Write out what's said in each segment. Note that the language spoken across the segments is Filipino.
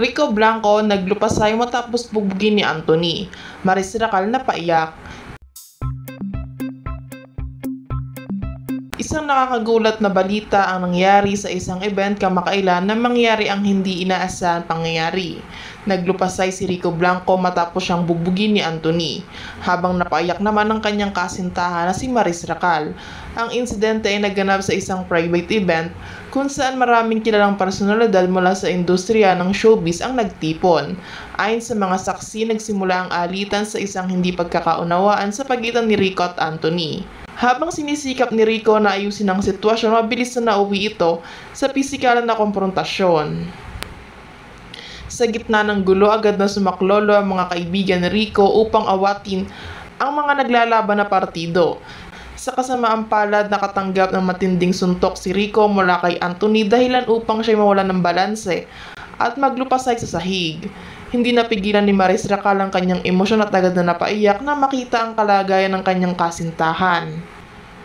Rico Blanco naglupasay matapos bugbugin ni Anthony. Maris Racal napaiyak. Isang nakakagulat na balita ang nangyari sa isang event kamakailan na mangyari ang hindi inaasahang pangyayari. Naglupasay si Rico Blanco matapos siyang bugbugin ni Anthony, habang napaiyak naman ang kanyang kasintahan na si Maris Racal. Ang insidente ay naganap sa isang private event kung saan maraming kilalang personalidad mula sa industriya ng showbiz ang nagtipon. Ayon sa mga saksi, nagsimula ang alitan sa isang hindi pagkakaunawaan sa pagitan ni Rico at Anthony. Habang sinisikap ni Rico na ayusin ang sitwasyon, mabilis na nauwi ito sa pisikalan na konfrontasyon. Sa gitna ng gulo, agad na sumaklolo ang mga kaibigan ni Rico upang awatin ang mga naglalaban na partido. Sa kasamaang palad, nakatanggap ng matinding suntok si Rico mula kay Anthony dahilan upang siya mawalan ng balanse at maglupasay sa sahig. Hindi napigilan ni Maris Racal ang kanyang emosyon at agad na napaiyak na makita ang kalagayan ng kanyang kasintahan.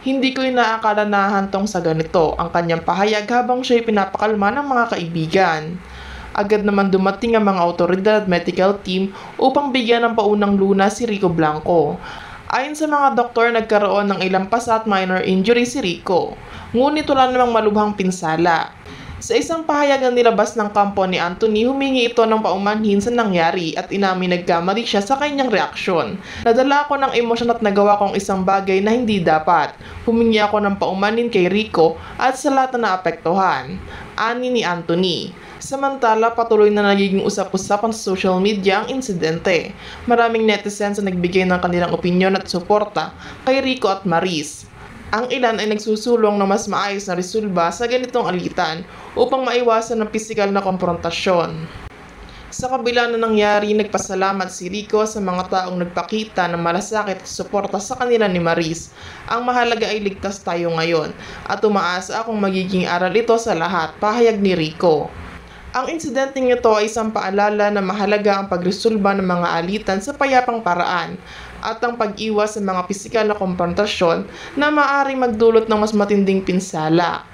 Hindi ko inaakala na hahantong sa ganito ang kanyang pahayag habang siya'y pinapakalma ng mga kaibigan. Agad naman dumating ang mga otoridad at medical team upang bigyan ng paunang lunas si Rico Blanco. Ayon sa mga doktor, nagkaroon ng ilang pasa at minor injury si Rico, ngunit wala namang malubhang pinsala. Sa isang pahayag na nilabas ng kampo ni Anthony, humingi ito ng paumanhin sa nangyari at inamin nagkamali siya sa kanyang reaksyon. Nadala ako ng emosyon at nagawa kong isang bagay na hindi dapat. Humingi ako ng paumanhin kay Rico at sa lahat na naapektuhan, ani ni Anthony. Samantala, patuloy na nagiging usap-usapan sa social media ang insidente. Maraming netizens na nagbigay ng kanilang opinyon at suporta kay Rico at Maris. Ang ilan ay nagsusulong na mas maayos na resolba sa ganitong alitan upang maiwasan ang pisikal na konfrontasyon. Sa kabila na nangyari, nagpasalamat si Rico sa mga taong nagpakita ng malasakit at suporta sa kanila ni Maris. Ang mahalaga ay ligtas tayo ngayon at umaasa akong magiging aral ito sa lahat, pahayag ni Rico. Ang insidenteng ito ay isang paalala na mahalaga ang pagresolba ng mga alitan sa payapang paraan at ang pag-iwas sa mga pisikal na konfrontasyon na maaaring magdulot ng mas matinding pinsala.